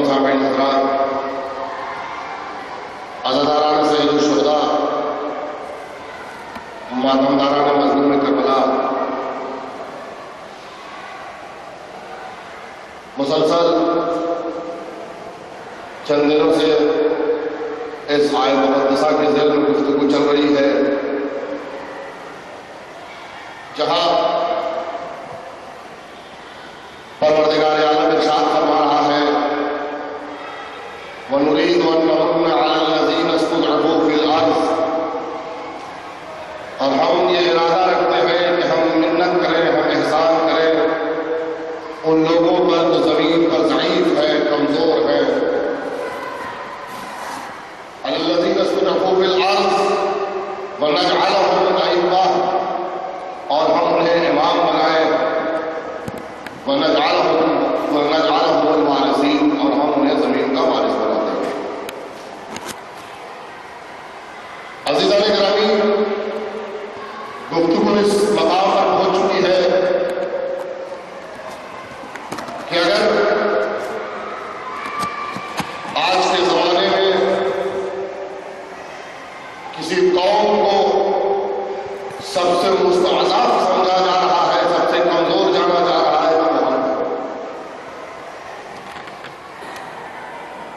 سامعین حضرات، عزاداران سید الشہداء، ماتمداران مظلوم کربلا، مسلسل چند دنوں سے اس آیت مقدسہ کے ذیل میں گفتگو چل رہی ہے، جہاں پروردگار عالم ارشاد فرما رہا ہے وَنُرِيدُ أَن نَّمُنَّ عَلَى الَّذِينَ اسْتُضْعِفُوا فِي الْأَرْضِ، اور ہم یہ ارادہ رکھتے ہیں کہ ہم منت کریں، ہم احسان کریں ان لوگوں پر جو زمین پر ضعیف ہے، کمزور ہے، عَلَى الَّذِينَ اسْتُضْعِفُوا فِي الْأَرْضِ وَنَجْعَلَهُمْ أَئِمَّةً، اور ہم انہیں امام بنائیں، وَنَجْعَلَهُمُ الْوَارِثِينَ، اور ہم انہیں زمین کا وارث بنا دیں گے۔ عزیزان گرامی، گفتگو اس مقام پر پہنچ چکی ہے کہ اگر آج کے زمانے میں کسی قوم کو سب سے مستضعف سمجھا جا رہا ہے، سب سے کمزور جانا جا رہا ہے، تو ہم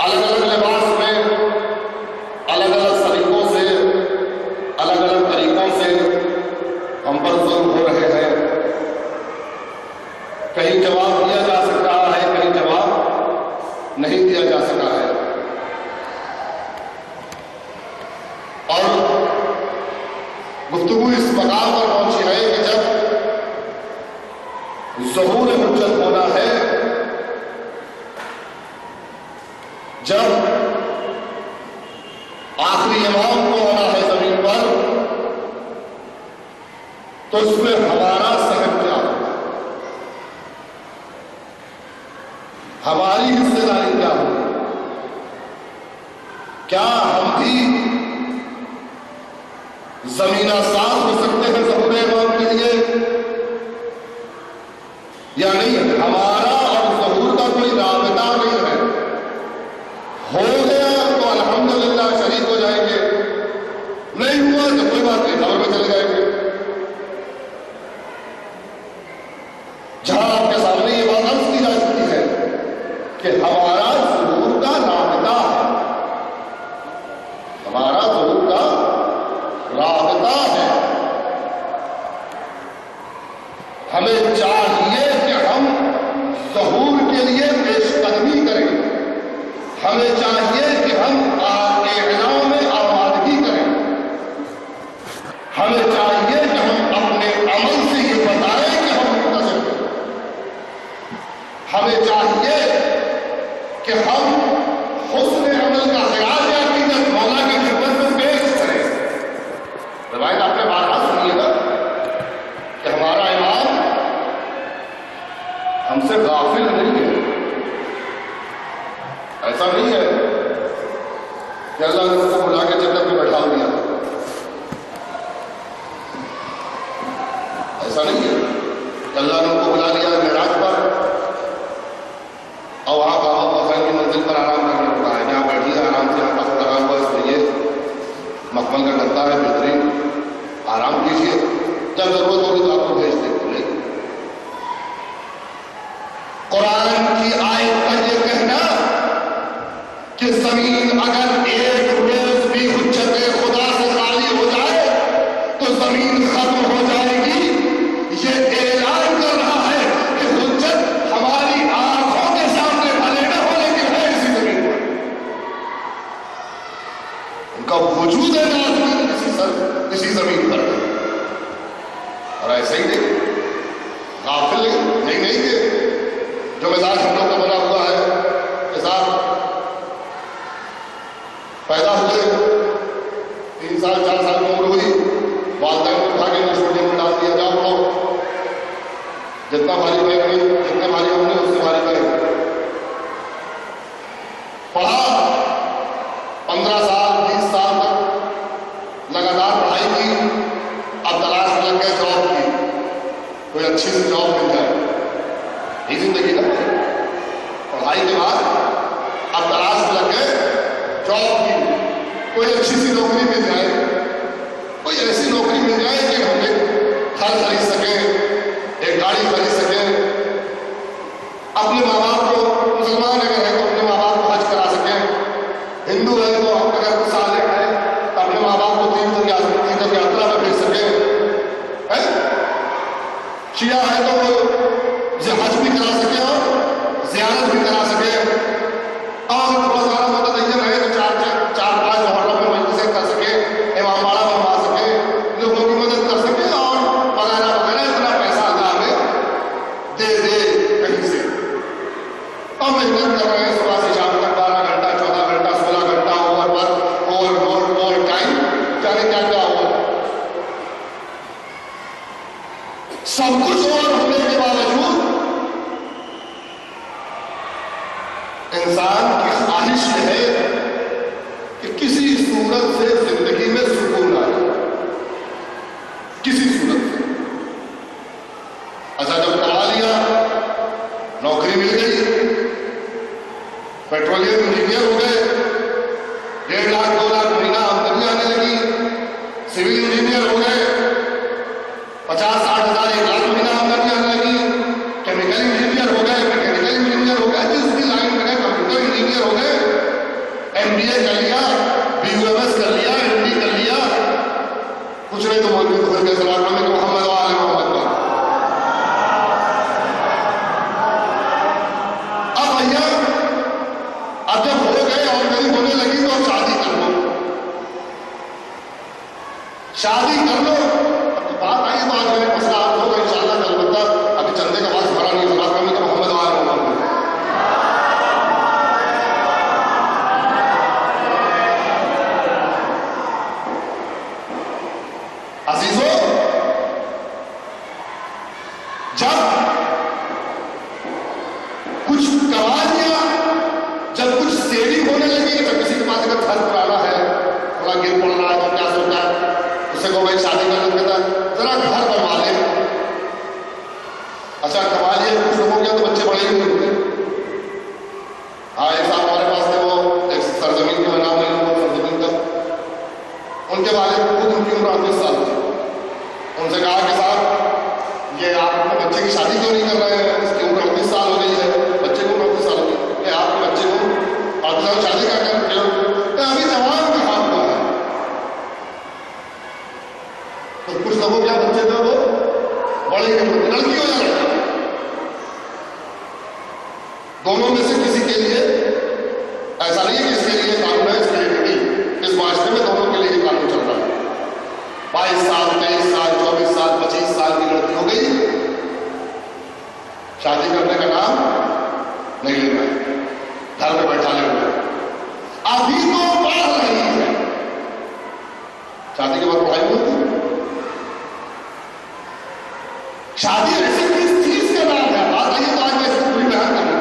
الگ الگ لباس میں، الگ الگ طریقوں سے، الگ الگ طریقوں سے ہم پر ظلم ہو رہے ہیں۔ کہیں جواب دیا جا سکتا ہے، کہیں جواب نہیں دیا جا سکتا ہے، اور گفتگو اس مقام پر پہنچی ہے کہ جب ظہور حجت ہونا ہے، جب آخری امام کو ہونا ہے زمین پر، تو اس میں ہمارا سہم کیا ہوگا، ہماری حصے داری کیا ہوگی؟ کیا ہم بھی زمینہ ساز ہو سکتے ہیں ظہور امام کے لیے یا نہیں؟ ہمارا اور ظہور کا کوئی رابطہ نہیں ہے، ہو گیا تو الحمدللہ شریک ہو جائیں گے، نہیں ہوا تو کوئی بات نہیں، خبر میں چلے جائیں گے۔ جہاں آپ کے سامنے یہ بات عرض کی جا سکتی ہے کہ ہمارا ظہور کا رابطہ ہے، ہمارا ظہور کا رابطہ ہے، ہمیں چاہیے کہ ہم ظہور کے لیے پیش قدمی کریں، ہمیں چاہیے کہ ہم اعلام میں آمادگی کریں، ہمیں چاہیے کہ ہم اپنے عمل سے یہ بتائیں کہ ہم منتظر ہیں، ہمیں چاہیے کہ ہم حسن عمل کا خراج عقیدت مولا کی خدمت میں پیش کریں۔ روایت آپ نے بارہا سنیے گا کہ ہمارا امام ہم سے غافل نہیں ہے، ایسا نہیں ہے کہ اللہ نے اس کو بلا کے جنت میں بیٹھا دیا، ایسا نہیں ہے کہ اللہ نے ان کو بلا لیا معراج پر اور وہاں بابا بخیر کی منزل پر آرام کرنے کو کہا ہے، جہاں بیٹھی ہے آرام سے، یہاں تخت لگا ہوا ہے، اس میں یہ مخمل کا ڈھکتا ہے، بہترین آرام کیجیے، جب ضرورت ہوگی تو آپ کو بھیج دیں گے۔ قرآن کی آیت کا یہ کہنا کہ زمین اگر ایک روز بھی حجت خدا سے خالی ہو جائے تو زمین ختم ہو جائے گی، یہ اعلان کر رہا ہے کہ حجت ہماری آنکھوں کے سامنے بھلے نہ ہو لیکن ہے اسی زمین پر، ان کا وجود ہے اسی زمین پر، اور ایسے ہی نہیں، غافل نہیں کہ جو مزاج ہم لوگ کا بنا ہوا ہے کہ صاحب پیدا ہوئے 3 سال 4 سال کی عمر ہوئی، والدین کو اٹھا کے چھوٹے میں ڈال دیا، جاؤ پڑھو، جتنا بھاری بیگ نہیں، جتنے بھاری ہم نے اس سے بھاری بیگ پڑھا، 15 سال 20 سال تک لگاتار پڑھائی کی، اب تلاش میں لگ گئے جاب کی، کوئی اچھی سی جاب مل جائے، یہی زندگی نا۔ پڑھائی کے بعد اچھی سی نوکری مل جائے، کوئی ایسی نوکری مل جائے کہ ہم ایک گھر خرید سکیں، ایک گاڑی خرید سکیں، اپنے ماں باپ کو، مسلمان اگر ہے تو اپنے ماں باپ کو حج کرا سکیں، ہندو ہے تو اگر صالح ہے تو اپنے ماں باپ کو تیرتھ یاترا میں بھیج سکیں، شیعہ ہے تو وہ حج بھی کرا سکے اور زیارت بھی کرا سکے، اور تھوڑا سارا متدین ہے تو چار پانچ محرم میں مجلسیں کر سکے، امام باڑہ بنوا سکے، لوگوں کی مدد کر سکے، اور وغیرہ وغیرہ، اتنا پیسہ اللہ ہمیں دے کہیں سے، اور محنت کر رہے ہیں صبح سے شام تک 12 گھنٹہ 14 گھنٹہ 16 گھنٹہ اوور ٹائم، جانے کیا کیا ہوا، سب کچھ اور ہونے کے باوجود انسان کی خواہش یہ ہے کہ کسی صورت سے زندگی میں سکون آئے، کسی صورت سے۔ اچھا جب کما لیا، نوکری مل گئی، پیٹرولیم انجینئر ہو گئے، 1.5 لاکھ 2 لاکھ مہینہ آمدنی آنے لگی، سول انجینئر ہو گئے، 50-60 ہزار 1 لاکھ مہینہ آمدنی آنے لگی، کیمیکل انجینئر ہو گئے، میکینیکل انجینئر ہو گئے، جس بھی لائن میں گئے، کمپیوٹر انجینئر ہو گئے، MBA کر لیا، BUMS کر لیا، MD کر لیا، کچھ نہیں تو مولوی کھول کے سلام میں محمد و آل محمد کا۔ اب بھیا اب جب ہو گئے، آمدنی ہونے لگی تو شادی کر لو، شادی کر لو۔ اب تو بات آئی تو آج میں نے مسئلہ آپ ہوگا انشاءاللہ کل بندہ ابھی چندے کا باز بھرا نہیں ہوگا، میں تو محمد و آل محمد۔ عزیزو، جب کچھ کما لیا، جب کچھ سیونگ ہونے لگی، جب کسی کے پاس اگر گھر پرانا ہے، تھوڑا گر پڑ رہا ہے تو کیا سوچتا ہے، اس سے کو بھائی شادی کرنا کہتا ہے ذرا گھر بنوا لے۔ اچھا کما لیے، کچھ لوگوں کے تو بچے بڑے ہی نہیں ہوتے۔ ہاں ایک صاحب ہمارے پاس تھے، وہ ایک سرزمین کا نام نہیں ہوا، سرزمین کا، ان کے والد خود ان کی عمر 38 سال تھی۔ ان سے کہا کہ صاحب یہ آپ اپنے بچے کی شادی کیوں نہیں کر رہے ہیں، اس کی عمر 38 سال ہو گئی ہے، بچے کو 38 سال ہو گئی، کہ آپ کے بچے کو 38 سال شادی کر کے ابھی جوان کہاں ہوا ہے۔ تو کچھ لوگوں کے بچے تھے وہ بڑے لڑکی ہو جائے، دونوں میں سے کسی کے لیے، ایسا نہیں ہے کہ اس کے لیے قانون ہے، اس کے لیے نہیں، اس معاشرے میں دونوں کے لیے یہ قانون چل رہا ہے۔ 22 سال 23 سال 24 سال 25 سال کی لڑکی ہو گئی، شادی کرنے کا نام نہیں لے رہا ہے، گھر میں بیٹھا لے رہا ہے، ابھی تو پڑھ رہی ہے، شادی کے بعد پڑھائی ہوتی ہے۔ شادی ایسی کس چیز کا نام ہے، بات آئیے تو آج میں اس کو پوری بیان کروں گا۔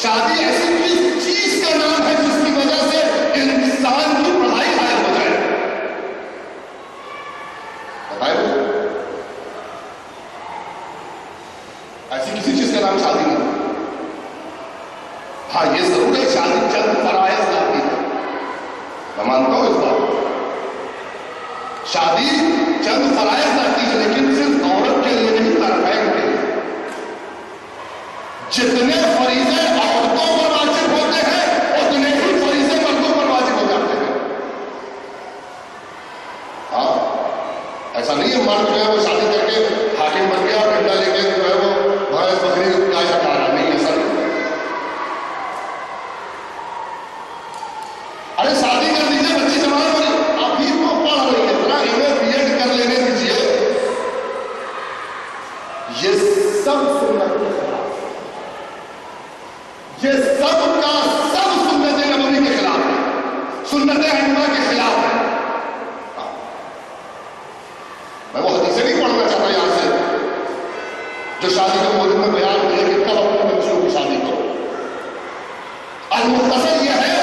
شادی ایسی کس چیز کا نام ہے جس کی وجہ سے انسان کی پڑھائی غائب ہو جائے، بتائے مجھے، ایسی کسی چیز کا نام شادی نہیں۔ ہاں یہ ضرور ہے شادی چند فرائض لاتی ہے، میں مانتا ہوں اس بات، شادی چند فرائض لاتی ہے، لیکن صرف عورت کے لیے نہیں، طرفین کے لیے۔ جتنے فریضے عورتوں پر واجب ہوتے ہیں اتنے ہی فریضے مردوں پر واجب ہو جاتے ہیں۔ ہاں ایسا نہیں ہے مرد جو ہے وہ شادی کر کے حاکم بن گیا، ڈنڈا لے کے جو ہے وہ بھینس بکری گائے چٹا رہا، نہیں ایسا نہیں۔ ارے شادی کر دیجیے، بچی جوان ہو رہی، ابھی تو پڑھ رہی ہے، ذرا MA BEd کر لینے دیجیے، یہ سب سنت کے خلاف، یہ سب کا سب سنت نبوی کے خلاف ہے، سنت حنیفہ کے خلاف ہے۔ میں وہ حدیثیں نہیں پڑھنا چاہتا یہاں سے جو شادی کے مورد میں بیان کرے کہ کب اپنے بچوں کی شادی کرو۔ المختصر یہ ہے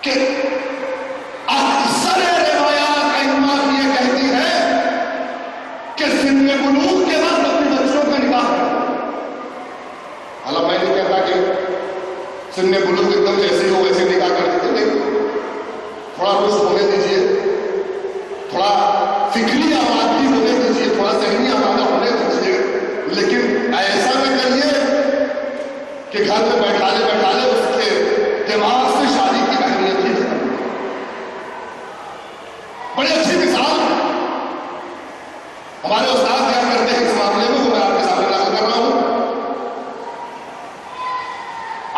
کہ اکثر روایات ائمہ یہ کہتی ہے کہ سن بلوغ کے بعد اپنے بچوں کا نکاح کرو۔ حالانکہ میں نہیں کہتا کہ سن بلوغ ایک دم جیسے ہو ویسے نکاح کر دیتے، نہیں، تھوڑا رشت ہونے دیجیے، تھوڑا فکری آبادی ہونے دیجیے، تھوڑا ذہنی آبادہ ہونے دیجیے، لیکن ایسا نہ کریے کہ گھر میں بیٹھالے بیٹھالے اس کے دماغ سے شادی کی اہمیت ہی ختم ہو۔ بڑی اچھی مثال ہمارے استاد کیا کرتے ہیں اس معاملے میں، وہ میں آپ کے سامنے نقل کر رہا ہوں۔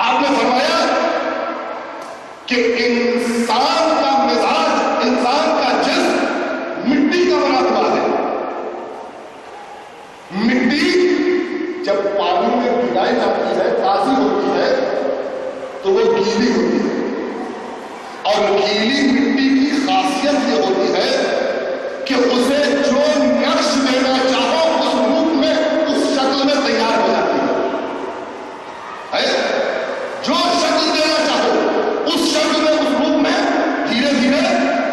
آپ نے فرمایا کہ انسان کا مزاج، انسان کا جسم مٹی کا بنا ہوا ہے۔ مٹی جب پانی میں بھگائی جاتی ہے، تازی ہوتی ہے، تو وہ گیلی ہوتی ہے، اور گیلی مٹی کی خاصیت یہ ہوتی ہے کہ اسے جو نقش دینا چاہو اس روپ میں، اس شکل میں تیار ہو جاتی ہے۔ جو شکل دینا چاہو اس شکل میں، اس روپ میں دھیرے دھیرے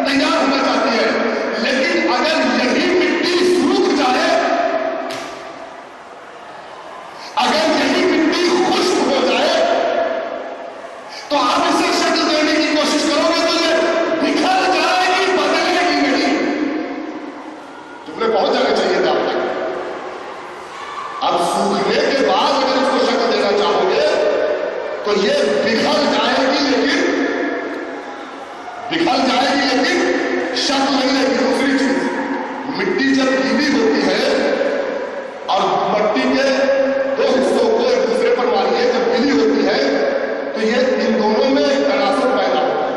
تیار ہونا چاہتی ہے۔ لیکن اگر یہی مٹی سوکھ جائے، اگر یہی مٹی خشک ہو جائے، تو آپ اسے شکل دینے کی کوشش کرو گے تو یہ بکھر جائے گی، بدلے گی نہیں۔ جملے پہنچ جانے چاہیے تھے آپ تک۔ اب سوکھنے کے بعد اگر اس کو شکل دینا چاہو گے تو یہ بکھر جائے گی، لیکن شکل نہیں لے گی۔ دوسری چیز، مٹی جب گیلی ہوتی ہے اور مٹی کے دو حصوں کو ایک دوسرے پر ماریے، جب گیلی ہوتی ہے تو یہ ان دونوں میں ایک تناسب پیدا ہوتا ہے،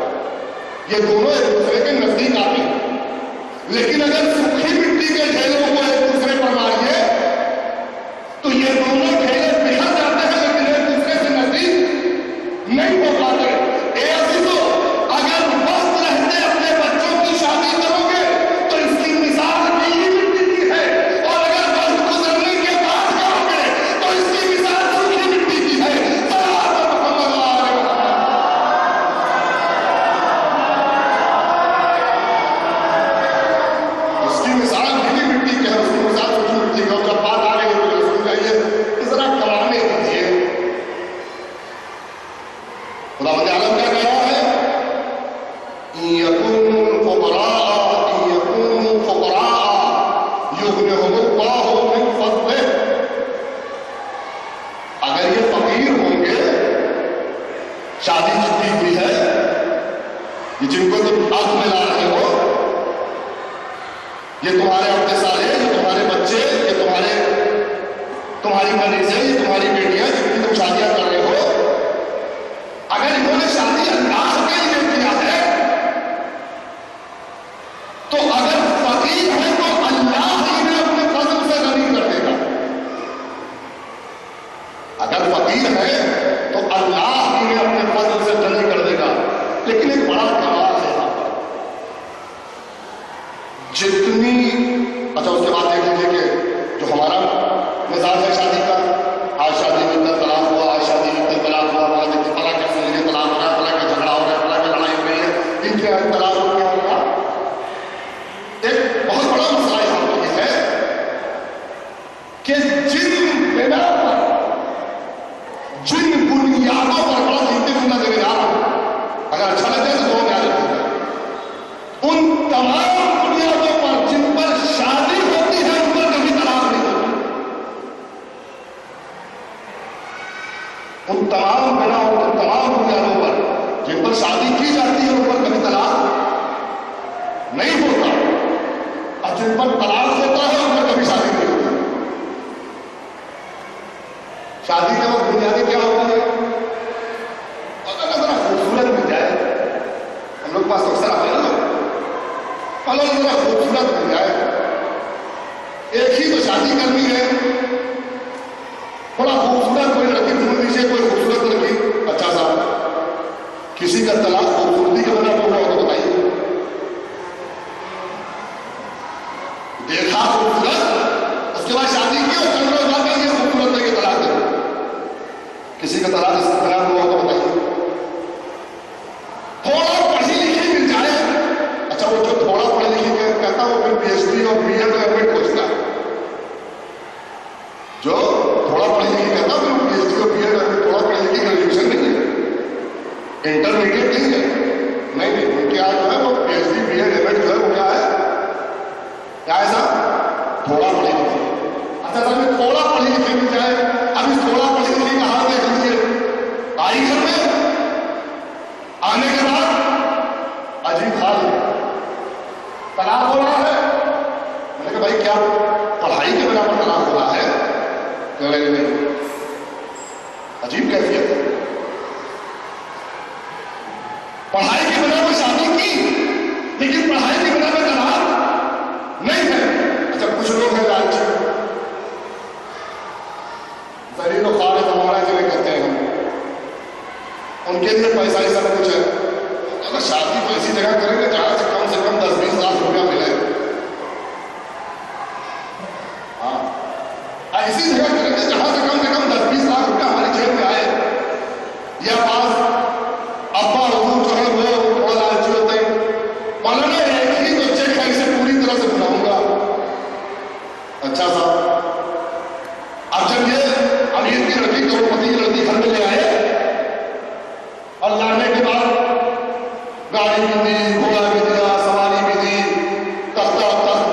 یہ دونوں ایک دوسرے کے نزدیک آتے ہیں۔ لیکن اگر سوکھی مٹی کے ڈھیلوں کو ایک دوسرے پر ماریے تو یہ دونوں ڈھیلے بکھر جاتے ہیں، لیکن ایک دوسرے سے نزدیک نہیں ہو پاتے۔ اے عزیزو، اگر وقت رہتے اپنے بچوں کی شادی کرو گے تو اس کی مثال گیلی مٹی کی ہے، اور اگر وقت گزرنے کے بعد کرو گے تو اس کی مثال سوکھی مٹی کی ہے۔ صلوات محمد و آل محمد۔ اس کی مثال گیلی مٹی کی ہے، اس کی مثال سوکھی مٹی کی ہے۔ اور جب بات آ رہی ہے تو سن جائیے، ذرا کمانے دیجیے۔ خداوند عالم کیا کہہ رہا ہے؟ يَكُونُوا فُقَرَاءَ يُغْنِهُمُ اللَّهُ مِنْ فَضْلِهِ۔ اگر یہ فقیر ہوں گے، شادی چھٹی ہوئی ہے، یہ جن کو تم حق میں لا رہے ہو، یہ تمہارے اپنے سالے، یہ تمہارے بچے، یہ تمہاری مریضیں، یہ تمہاری بیٹیاں جن کی تم شادیاں کر رہے ہو، اگر انہوں نے شادی اللہ کے لیے کیا ہے تو اگر فقیر ہے تو اللہ انہیں اپنے فضل سے غنی کر دے گا۔ اگر فقیر ہے تو اللہ انہیں اپنے فضل سے غنی کر دے گا۔ لیکن ایک بڑا کمال ہے یہاں پر، جتنی اچھا اس کے بعد دیکھ لیجیے کہ جو ہمارا مزاج ہے شادی کا، آج شادی میں اتنا طلاق ہوا، آج شادی میں اتنا طلاق ہوا، آج فلاں کے سنجھے طلاق ہو رہا ہے، فلاں کا جھگڑا ہو رہا ہے، فلاں کی لڑائی ہو رہی ہے، ان کے آج طلاق ہو گیا ہوگا۔ ایک بہت بڑا مسئلہ یہاں پر یہ ہے کہ جن بنا پر، جن بنیادوں پر، بڑا قیمتی جملہ دینے جا رہا ہوں، اگر اچھا لگ جائے تو دو یاد رکھیے گا، ان تمام بنیادوں پر جن پر شادی ہوتی ہے ان پر کبھی طلاق نہیں ہوتی۔ ان تمام بناؤں، ان تمام بنیادوں پر جن پر شادی کی جاتی ہے ان پر کبھی طلاق نہیں ہوتا، اور جن پر طلاق ہوتا ہے ان پر کبھی شادی نہیں ہوتی۔ شادی کے وقت بنیادی کیا ہوتی ہے؟ اگر ذرا خوبصورت مل جائے، ہم لوگ پاس اکثر آتے ہیں نا، اگر ذرا خوبصورت مل جائے، ایک ہی تو شادی کرنی ہے، بڑا خوبصورت کوئی لڑکی ڈھونڈ دیجیے، کوئی خوبصورت لڑکی اچھا سا، کسی کا طلاق خوبصورتی کے بنا ہو رہا ہو تو بتائیے۔ دیکھا خوبصورت، اس کے بعد شادی کی اور چند روز بعد یہ خوبصورت لے کے طلاق دے، کسی کا طلاق اس طرح ہوا تو بتائیے۔ تھوڑا پڑھی لکھی مل جائے، اچھا وہ جو تھوڑا پڑھی لکھی کہتا وہ پھر پی ایچ ڈی اور بی ایڈ اور ایم ایڈ پہنچتا ہے، جو تھوڑا پڑھی لکھی کہتا پھر پی ایچ ڈی اور بی ایڈ، تھوڑا پڑھی لکھی گریجویشن نہیں ہے، انٹرمیڈیٹ نہیں ہے، نہیں تھوڑا پڑھی لکھی بھی جائے. ابھی تھوڑا پڑھی لکھی کا حال دیکھ لیجیے. آئی گھر میں آنے کے بعد عجیب حال ہے, طلاق ہو رہا ہے. میں نے کہا بھائی کیا پڑھائی کے بنا پر طلاق ہو رہا ہے؟ کہ نہیں, عجیب کیفیت ہے. پڑھائی کی بنا پر شادی کی لیکن پڑھائی کی بنا پر طلاق نہیں ہے. اچھا کچھ لوگ ہیں لالچی, ذلیل و خوار زمانہ کے لیے کہتے ہیں, ان کے لیے پیسہ ہی سب کچھ ہے. اگر شادی کو ایسی جگہ کریں گے جہاں سے کم 10-20 لاکھ روپیہ ملے, ہاں ایسی جگہ کریں گے جہاں سے کم 10-20 لاکھ روپیہ ہماری جیب میں آئے. یا پاس ابا حضور جو ہے وہ تھوڑا لالچی ہوتے ہیں, مولانا ایک ہی تو چیک ہے اسے پوری طرح سے بناؤں گا. اچھا صاحب, اب جب یہ امیر کی لڑکی کروڑپتی کی لڑکی گھر میں لے آئے اور لانے کے بعد گاڑی بھی دی, گھوڑا بھی دیا, سواری بھی دی, تخت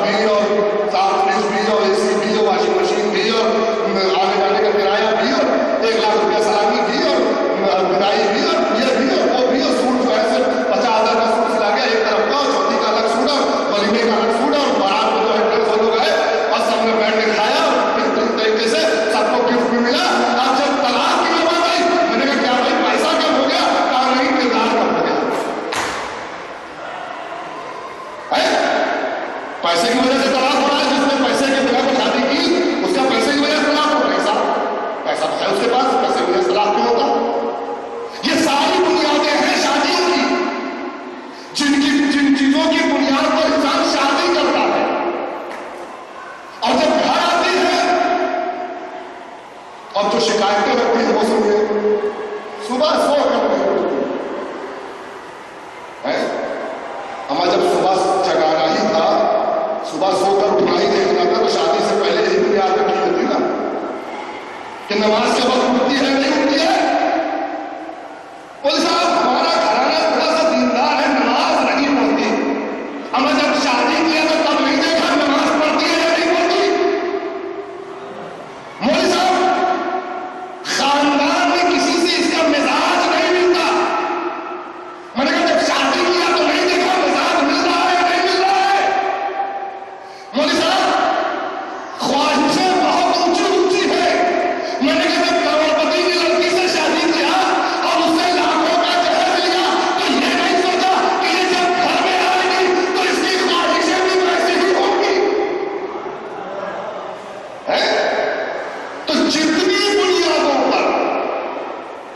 بھی اور ساتھ فریج بھی اور اے سی بھی اور واشنگ مشین بھی اور آنے جانے کا کرایہ بھی اور 1 لاکھ روپیہ سلامی بھی اور بدائی بھی اور یہ بھی اور وہ بھی اور سوٹ جو ہے صرف 50,000 کا سوٹ سلا گیا ایک طرف کا, اور چوتھی کا الگ سوٹ اور ولیمے کا الگ سوٹ, اور بارات میں جو ہے 150 لوگ آئے اور سب نے بیٹھ کے کھایا اور بہترین طریقے سے سب کو گفٹ بھی ملا. اب جب طلاق کی بات آئی میں نے کہا کیا بھائی پیسہ کم ہو گیا؟ کہا نہیں, کردار کم ہو گیا. پیسے کی وجہ سے طلاق ہو رہا ہے. جس نے پیسے کے بنا پر شادی کی اس کا پیسے کی وجہ سے طلاق ہو رہا ہے. صاحب پیسہ تو ہے اس کے پاس, پیسے کی وجہ سے طلاق کیوں ہوتا؟ یہ ساری بنیادیں ہیں شادیوں کی, جن چیزوں کی بنیاد پر انسان شادی کرتا ہے. اور جب گھر آتی ہے اور جو شکایتیں رکھتی ہیں وہ سنیے. صبح سو کرتے ہیں ہمیں, جب صبح جگانا ہی تھا, صبح سو کر اٹھنا ہی دیکھنا تھا, تو شادی سے پہلے یہی بنیاد رکھی ہوتی نا کہ نماز کے وقت اٹھتی ہے نہیں اٹھتی ہے. بولے صاحب ہمارا گھرانہ تھوڑا سا دیندار ہے, نماز نہیں پڑھتی. ہمیں جب شادی کیا تو تب نہیں دیکھا نماز پڑھتی ہے یا نہیں پڑھتی. مولوی صاحب خاندان میں کسی سے اس کا مزاج نہیں ملتا. میں نے کہا جب شادی کیا تو نہیں دیکھا مزاج مل رہا ہے یا نہیں مل رہا ہے. مولوی صاحب خواہشیں بہت اونچی اونچی ہے. میں نے کہا جب کروڑپتی کی لڑکی سے شادی کیا اور اس سے لاکھوں کا جہیز لیا تو یہ نہیں سوچا کہ یہ جب گھر میں آئے گی تو اس کی خواہشیں بھی ویسی ہی ہوں گی. تو جتنی بنیادوں پر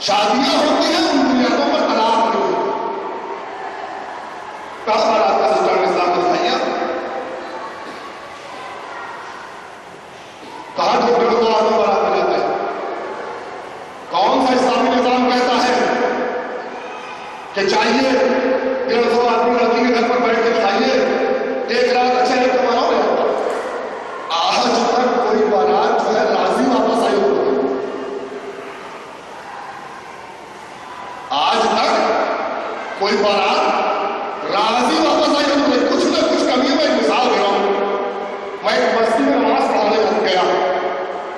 شادیاں ہوتی ہیں ان بنیادوں پر طلاق نہیں ہوتی. کہاں پر آپ کا سلطان اسلام کا بھائیا کہاں ڈھونڈے تو آدمی برات میں جاتے ہیں. کون سا اسلامی نظام کہتا ہے کہ چاہیے 150 آدمی لڑکی کے گھر پر بیٹھ کے کھائیے, 1 رات اچھے رات کمانا ہو جاتا. آج تک کوئی بارات جو ہے راضی واپس آئی ہوتی ہے. آج تک کوئی بارات راضی واپس آئی ہوتی ہے. کچھ نہ کچھ کمی. میں ایک مثال دے رہا ہوں. میں ایک بستی میں نماز پڑھانے گیا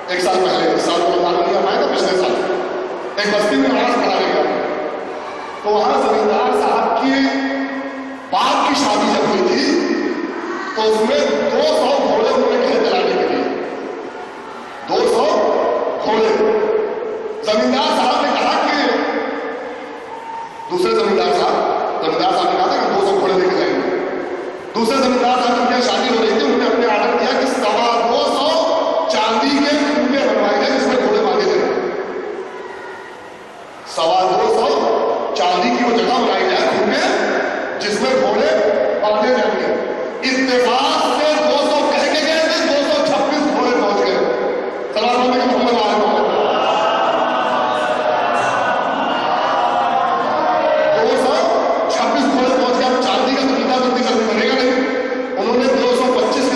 1 سال پہلے, 1 سال کو معلوم نہیں آیا تھا, پچھلے سال ایک بستی میں نماز پڑھانے گیا. تو وہاں زمیندار صاحب کی باپ کی شادی جب ہوئی تھی تو اس میں 200 گھوڑے انہوں نے کھیت چلانے کے لیے 200 گھوڑے. زمیندار صاحب نے کہا کہ دوسرے زمیندار صاحب نے کہا تھا کہ 200 گھوڑے لے کے جائیں گے. دوسرے زمیندار صاحب کی شادی ہو رہی تھی, انہوں نے اپنے آرڈر دیا کہ 250 چاندی کے کھوٹے بنوائے گئے جس میں گھوڑے باندھے جائیں. 250 چاندی کی وہ جگہ بنائی جائے کھوٹے جس میں گھوڑے باندھے جائیں گے. اتفاق سے 200 کہہ کے گئے تھے, 226 گھوڑے پہنچ گئے. سلام علیکم محمد علیہ وسلم. 226 گھوڑے پہنچ گئے. چاندی کا تو جتنا جلدی بنے گا نہیں. انہوں نے 225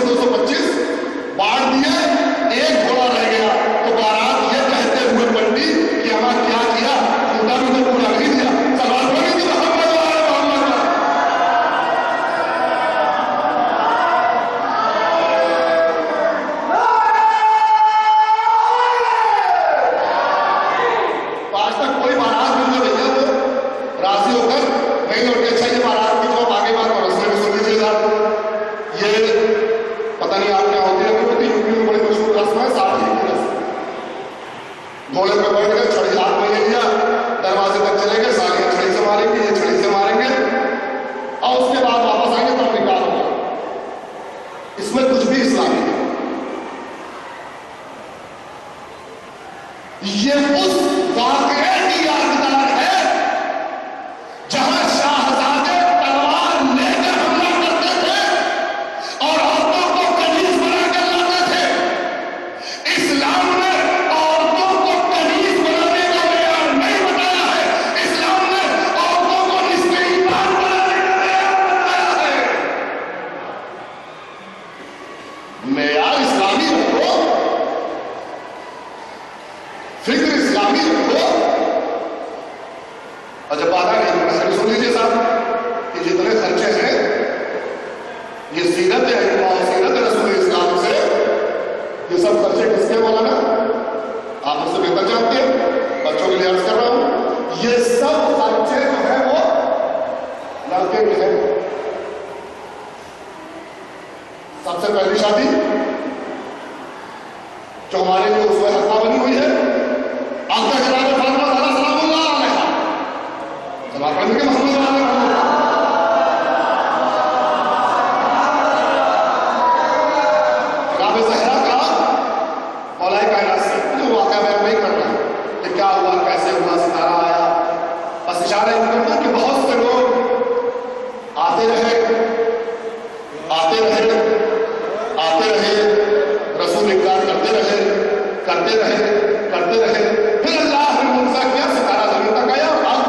اس میں کچھ بھی اسلامی نہیں. یہ اس واقعے کی یادگار ہے جہاں شاہزادے تلوار لے کر حملہ کرتے تھے اور عورتوں کو کنیز بنا کر لاتے تھے. اسلام نے عورتوں کو کنیز بنانے کا معیار نہیں بتایا ہے. اسلام نے عورتوں کو نصف ایمان بنانے کا معیار بتایا ہے. معیار اسلامی رکھو, فکر اسلامی رکھو. اور جب بات آئے سن لیجیے صاحب کہ جتنے خرچے ہیں یہ سیرت ہے, سیرت رسول اسلام سے, یہ سب خرچے کس کے مولانا آپ مجھ سے بہتر جانتے ہیں, بچوں کے لیے عرض کر رہا ہوں. یہ سب خرچے جو ہیں وہ لڑکے کے ہیں. سب سے پہلی شادی جو ہمارے لیے اس میں حقہ بنی ہوئی ہے, آپ کا جناب فاطمہ زہرا سلام اللہ علیہا, جناب پڑھیں گے محمد علیہ جناب زہرا کا مولا کائنات سے جو واقعہ بیان نہیں کرنا کہ کیا ہوا, کیسے ہوا, ستارہ آیا, بس اشارہ یہ کرنا کہ بہت سے لوگ آتے رہے رسول اقرار کرتے رہے. پھر اللہ نے منصا کیا, ستارہ زمین تک آیا اور اب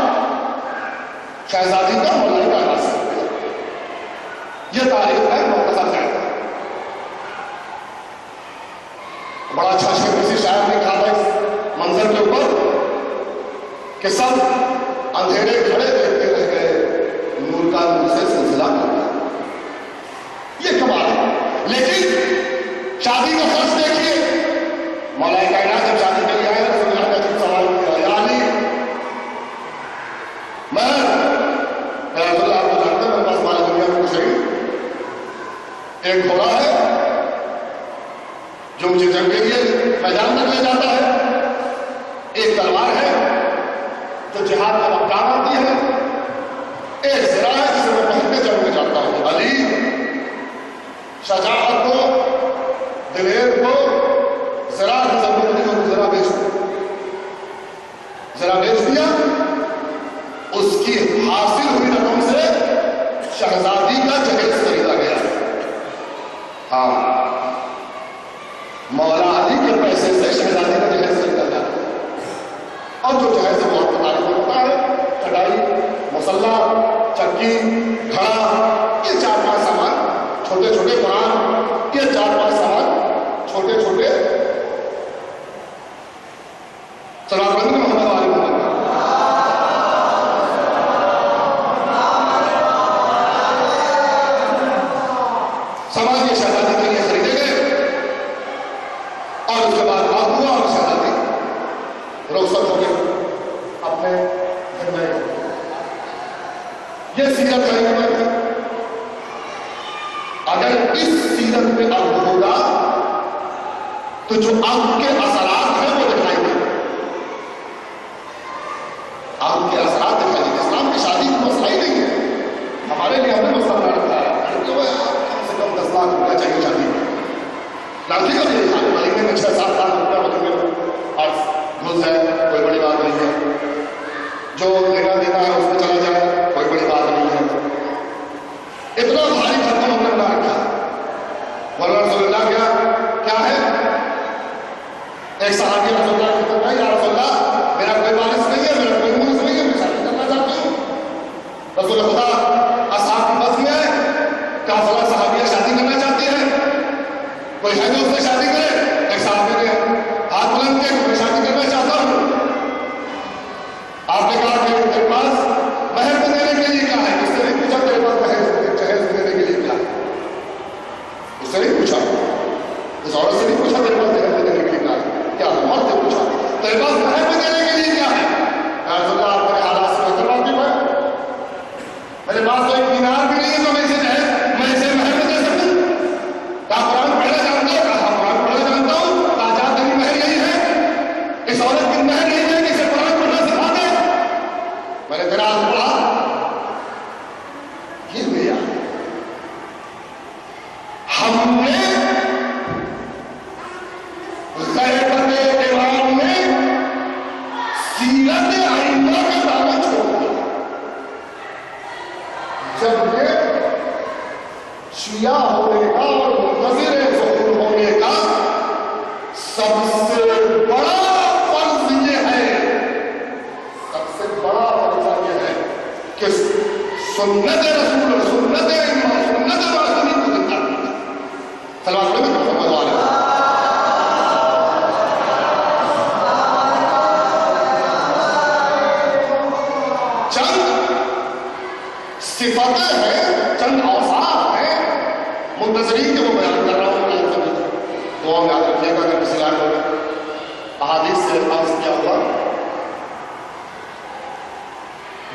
شہزادی کا مولا کائنات سے ہو گیا. یہ تاریخ ہے مختصر جائزہ. بڑا اچھا شعر کسی شاعر نے کہا تھا اس منظر کے اوپر کہ سب اندھیرے کھڑے دیکھتے رہ گئے, نور کا نور سے سلسلہ کر گیا. یہ کمال ہے. لیکن شادی کا فرض دیکھیے, مولا کائنات جب شادی کے لیے آئے رسول اللہ نے جب سوال کیا, یا علی میں رسول اللہ آپ کو جانتے ہیں, میرے پاس مال دنیا میں کچھ نہیں, ایک گھوڑا ہے جو مجھے جنگ کے لیے میدان تک لے جاتا ہے, ایک تلوار ہے جو جہاد میں کام آتی ہے, ایک زرہ ہے جسے میں پہن کے جنگ میں جاتا ہوں. علی شجاعت کو, دلیر کو زرا کی ضرورت نہیں ہوتی, ذرا بیچ دو, ذرا بیچ دیا. اس کی حاصل ہوئی رقم سے شہزادی کا جہیز خریدا گیا. ہاں, مولا علی کے پیسے سے شہزادی کا جہیز خریدا گیا. اور جو جہیز ہے بہت تعریف ہوتا ہے, کڑھائی, مسلح, چکی, گھڑا, یہ 4-5 سامان چھوٹے چھوٹے, قرآن, یہ 4-5 سامان چھوٹے چھوٹے سراغند میں محمد علی محمد سامان یہ شہزادی کے لیے خریدے گئے. اور اس کے بعد آپ ہوا اور شہزادی رخصت ہو گئے اپنے گھر میں. یہ سیرت ہے. اگر اس سیرت میں اب ہوگا تو جو اب کے اثرات ہیں وہ دکھائیں گے. اب کے اثرات دکھائیں گے. اسلام کی شادی کو مسئلہ ہی نہیں ہے ہمارے لیے. ہم نے مسئلہ بنا رکھا ہے کم سے کم 10 لاکھ روپیہ چاہیے شادی میں. لڑکی کا نہیں تھا, مہینے میں 6-7 لاکھ روپیہ ہوتے ہیں, اور گھس ہے کوئی بڑی بات نہیں ہے. جو لینا دینا ہے اس میں چلا جائے کوئی بڑی بات نہیں ہے. اتنا بھاری خرچہ ہم نے بنا رکھا ہے. مولانا رسول اللہ کیا ہے, ایک صحابی رسول اللہ نے کہا, یا رسول اللہ میرا کوئی وارث نہیں ہے, میرا کوئی مورث نہیں ہے, میں شادی کرنا چاہتی ہوں. رسول خدا اصحاب کی بس میں ہے, کہا فلاں صحابیہ شادی کرنا چاہتی ہے, کوئی ہے جو اس سے شادی کرے. ایک صحابی نے ہاتھ بلند کیا کہ میں شادی کرنا چاہتا ہوں. آپ نے کہا کہ تیرے پاس مہر کو دینے کے لیے کیا ہے. اس سے نہیں پوچھا تیرے پاس جہیز دینے کے لیے کیا ہے, اس سے نہیں پوچھا, اس عورت سے نہیں پوچھا تیرے پاس جہیز دینے کے لیے کیا ہے. کیا مرد سے پوچھا تیرے پاس مہر کو دینے کے لیے کیا ہے. رسول اللہ آپ میرے حالات سے بہتر واقف ہے, میرے پاس تو 1 دینار بھی نہیں ہے تو میں اسے مہر میں دے سکوں. کہا قرآن پڑھنا جانتا ہو, کہا قرآن پڑھنا جانتا ہم نے غیبت ایمان میں سیرت آئندہ کا دعویٰ چھوڑ دیا، جبکہ شیعہ ہونے کا اور منتظر ظہور ہونے کا سب سے بڑا فرض یہ ہے، سب سے بڑا فرض یہ ہے کہ سنت رسول، سنت امام، سنت معصومین کو زندہ کیا۔ صلوات علیہ محمد علیہ چند صفتیں ہیں، چند اوصاف ہیں منتظرین کے وہ بیان کر رہا ہوں۔ دعا میں یاد رکھیے گا اگر کسی لائق ہوگا، احادیث سے الفاظ کیا ہوا۔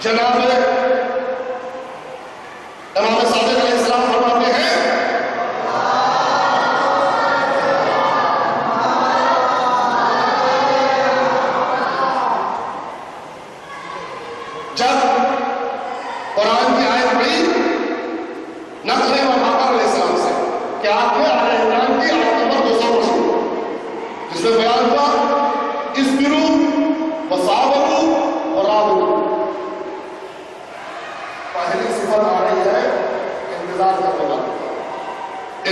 جناب امام صادق علیہ السلام فرماتے ہیں جب قرآن کی آیت پڑھی نقل ہے امام باقر علیہ السلام سے کہ آپ نے آل عمران کی آیت نمبر 200 جس میں بیان ہوا اصبروا وصابروا ورابطوا، پہلی صفت آ رہی ہے انتظار کرنے والا،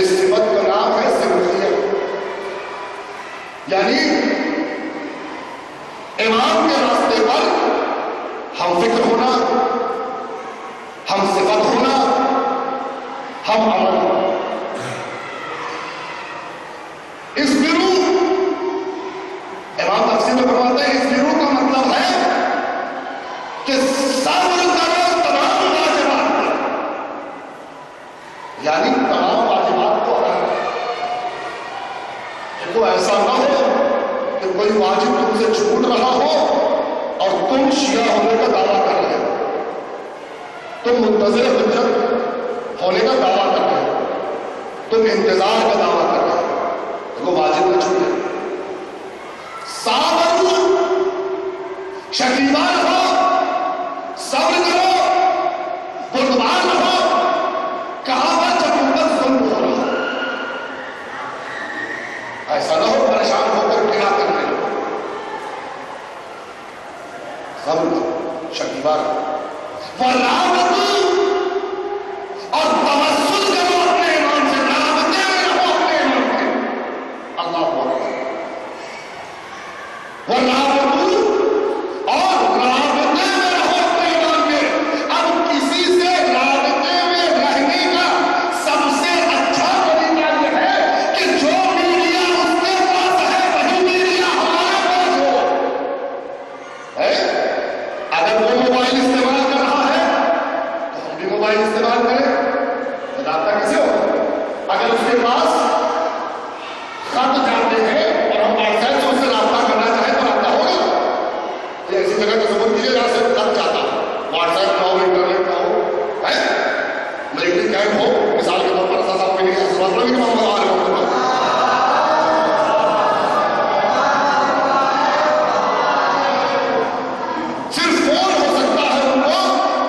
اس صفت کا نام ہے سبقیت، یعنی امام کے راستے پر ہم فکر ہونا، ہم صفت ہونا، ہم عمل ہونا۔ اصبروا، امام تفسیر میں فرماتے ہیں اصبروا کا مطلب ہے کہ صبر کرو تمام واجبات پر، یعنی تمام واجبات کو ادا کرو، کہ کوئی ایسا نہ ہو کہ کوئی واجب تم سے چھوٹ رہا ہو اور تم شیعہ ہونے کا دعویٰ کر رہے ہو، تم منتظر حجت ہونے کا دعویٰ کر رہے ہو، تم انتظار کا دعویٰ کر رہے ہو، دیکھو واجب نہ چھوٹے۔ صابر، شکیبہ رہو، صبر کرو، بردبار رہو، کہاں پر جب تم پر ظلم ہو رہا ہو، ایسا نہ ہو پریشان ہو کر کیا کرنے لگو، صبر کرو، شکیبہ رہو، ورابطوا، اور توسل کرو اپنے ایمان سے، رابطے میں رہو اپنے ایمان سے، اللہ اکبر، ورابطوا، اور رابطے میں رہو اپنے ایمان کے۔ اب کسی سے رابطے میں رہنے کا سب سے اچھا طریقہ یہ ہے کہ جو میڈیا اس کے پاس ہے وہی میڈیا ہمارے پاس ہو، ہے؟ اگر وہ موبائل استعمال کر رہا ہے تو ہم بھی موبائل استعمال کریں، رابطہ کیسے ہوگا؟ اگر اس کے پاس خط جاتے ہیں اور ہم واٹس ایپ سے اس سے رابطہ کرنا چاہیں تو رابطہ ہوگا؟ یہ ایسی جگہ تصور کیجیے جہاں سے خط جاتا ہو، واٹس ایپ کا ہو، انٹرنیٹ کا ہو، ہے؟ ملٹری کیمپ ہو، مثال کے طور پر ایسا صاحب کے لیے اسرار بھی محمد آ رہے ہوں، صرف فون ہو سکتا ہے ان کو،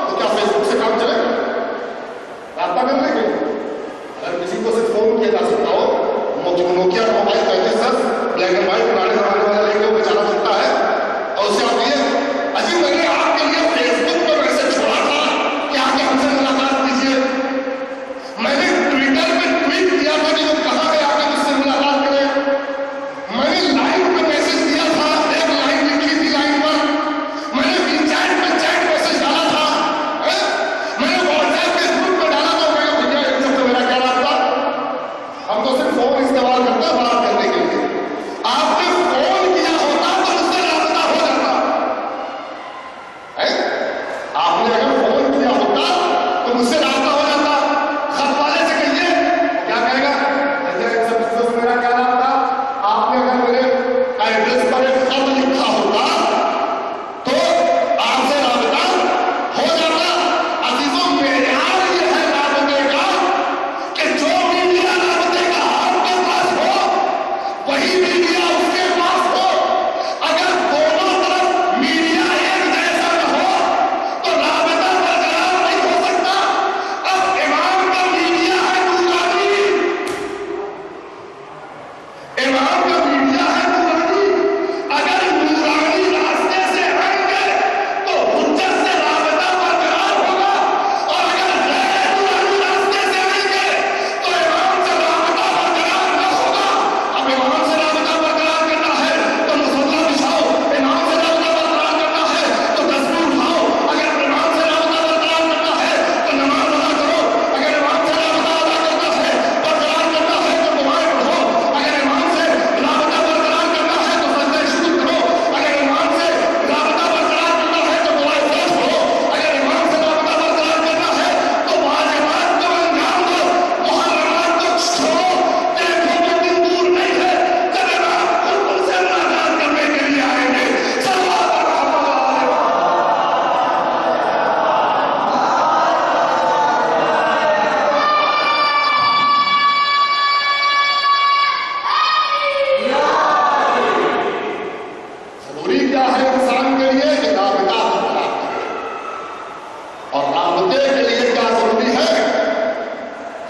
تو کیا فیس بک سے کام چلے گا؟ رابطہ کرنے کے لیے اگر کسی کو صرف فون کیا جا سکتا ہو، Nokia mobile 3510 black and white پرانے زمانے والا لے کے وہ بیچارہ سکتا ہے، اور اسے آپ یہ اجی میں نے آپ کے لیے فیس بک پر میسج چھوڑا تھا کہ آ کے ہم سے ملاقات کیجیے، میں نے ٹویٹر پہ ٹویٹ کیا تھا کہ وہ کہاں گئے آ کے مجھ سے ملاقات کریں، میں نے لائن پہ میسج دیا تھا، ایک لائن لکھی تھی لائن پر، میں نے وی چیٹ پہ چیٹ میسج ڈالا تھا، میں نے واٹس ایپ کے گروپ پہ ڈالا تھا، میں نے بھیا ان سب سے میرا کیا رابطہ؟ ہم تو صرف فون استعمال کرتے ہیں بات کرنے کے لیے، آپ نے فون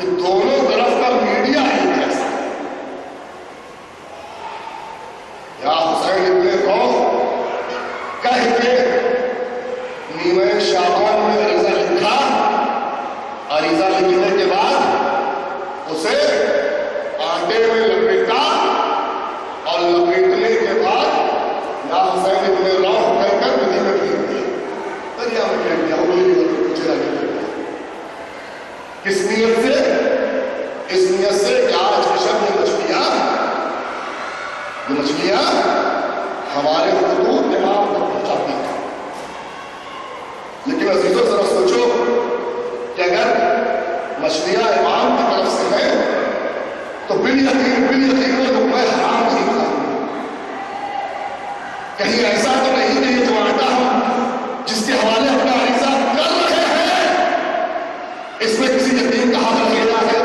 کہ دونوں طرف کا میڈیا ایک جیسا ہے. یا حسین ابن روح کہہ کے نیمہ شعبان میں عریضہ لکھا. عریضہ لکھنے کے بعد اسے آٹے میں لپیٹا اور لپیٹنے کے بعد یا حسین ابن روح کہہ کر ندی میں پھینک دیا. دریا میں پھینک دیا. وہ پیچھے لگے کس نیت سے؟ اس نیت سے کہ آج کے شب یہ مچھلیاں ہمارے خطوط امام تک پہنچاتی ہیں. لیکن عزیزوں ذرا سوچو کہ اگر مچھلیاں امام کی طرف سے ہیں تو بالیقین وہ لقمہ حرام نہیں تھا. کہیں ایسا تو نہیں کہ یہ جو آٹا ہم جس کے حوالے اپنا عریضہ کر رہے ہیں اس میں کسی یتیم کا حق رہ گیا ہے,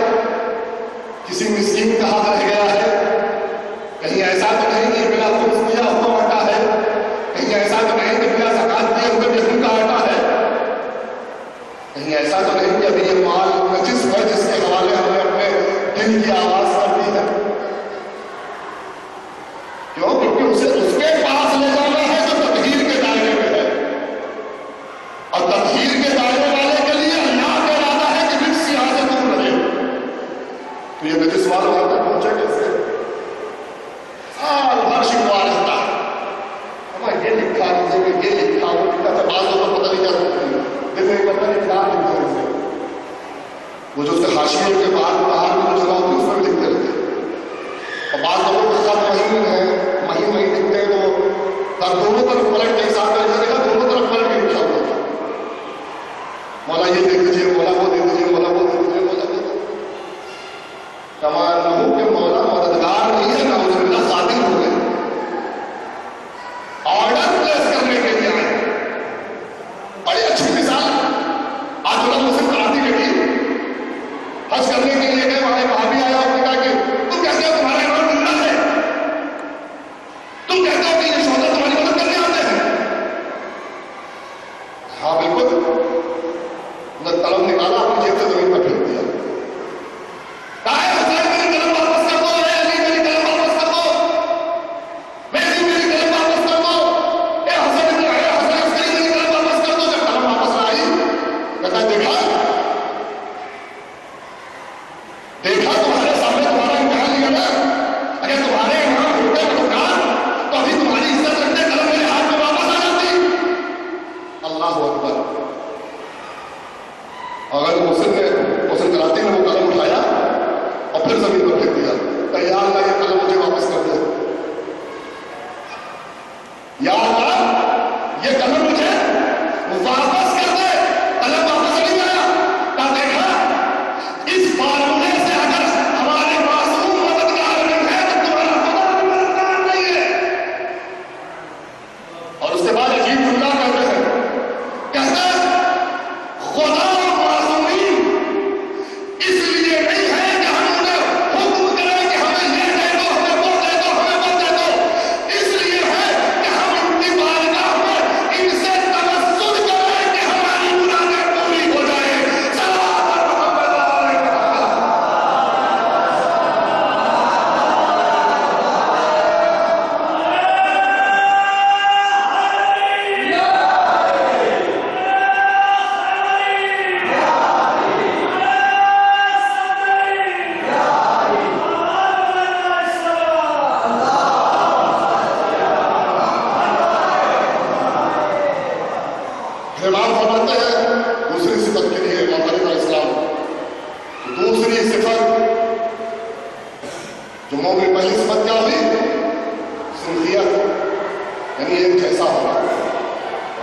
کسی مسکین کا حق رہ گیا ہے. کہیں ایسا تو نہیں کہ بلا خبز دیا ہوا آٹا ہے. کہیں ایسا تو نہیں کہ بلا زکات دیا ہوا گیہوں کا آٹا ہے. کہیں ایسا تو نہیں کہ ابھی یہ مال نجس ہے جس کے حوالے ہم نے اپنے دل کی آواز کر دی ہے. کیوں؟ کیونکہ اسے اس کے پاس لے جانا ہے جو تطہیر کے دائرے میں ہے, اور تطہیر کے دائرے والے کے لیے اللہ کا ارادہ ہے کہ رزق یہاں سے دور رہے. تو یہ نجس مال وہاں تک پہنچے کیسے؟ سال بھر شکوا رہتا ہے. ہمیں یہ لکھا یہ لکھا وہ لکھا تھا. بعض لوگوں کو پتہ نہیں کیا دیکھو ایک بندہ نے کیا لکھا ہے وہ جو اس کے حاشیے کے باہر میں جگہ ہوتی ہے اس پر بھی لکھتے رہتے. اور بعض لوگوں کے ساتھ مہین لکھتے ہیں تو دونوں طرف پلٹ کے حساب میں دیکھا دونوں طرف پلٹ کے لکھا ہوتا ہے. مولا یہ دے دیجیے, مولا وہ دے دیجیے, مولا وہ دے دیجیے, مولا دے دیجیے. کمان نہ ہو کہ مولا مددگار نہیں ہے, نہ اس میں خادم ہو گئے. آرڈر پلیس کرنے کے لیے آئے. بڑی اچھی مثال آج علماء مسلم کراتی لگی حج کرنے کے لیے گئے. وہاں ایک بھابھی آیا اور کہا کہ تم کہتے ہو تمہارا امام اللہ ہے, تم کہتے ہو کہ یہ شہدا تمہاری مدد کرنے آتے ہیں. ہاں بالکل. قلم نکالا اپنی جیب سے زمین پر پھینک دیا. کہا حسین میری قلم واپس کر دو, اے علی میری قلم واپس کر دو, میری قلم واپس کر دو, اے حسین میری قلم واپس کر دو. جب قلم واپس آئی کہتا دیکھا تمہارے سامنے تمہارا امتحان لیا نا. اگر تمہارے امام ہوتے مددگار تو ابھی تمہاری عزت رکھتے قلم میرے ہاتھ میں واپس آ جاتی. اللہ اکبر. اگر مسلم کراتے نے وہ قلم اٹھایا اور پھر زمین پر پھینک دیا. کہ یا اللہ یہ قلم مجھے واپس کر دے, یا اللہ یہ قلم مجھے واپس کر دے. قلم واپس نہیں آیا. کہا دیکھا اس فارمولے سے اگر ہمارے معصوم مددگار نہیں ہے تو تمہارا خدا بھی مددگار نہیں ہے. اور اس کے بعد عجیب جملہ کہتے ہیں, کہتے ہیں خدا اس لیے نہیں ہے کہ ہم انہیں حکم کریں کہ ہمیں یہ دے دو, ہمیں وہ دے دو, ہمیں وہ دے دو. اس لیے ہے کہ ہم اپنی بارگاہ میں ان سے توسل کریں کہ ہماری مرادیں پوری ہو جائیں. صلوات محمد علیہ امام فرماتے ہیں دوسری صفت کے لیے امام علیہ السلام. دوسری صفت جو مومن پہلی صفت کیا ہوئی؟ سنخیت, یعنی ایک جیسا ہونا,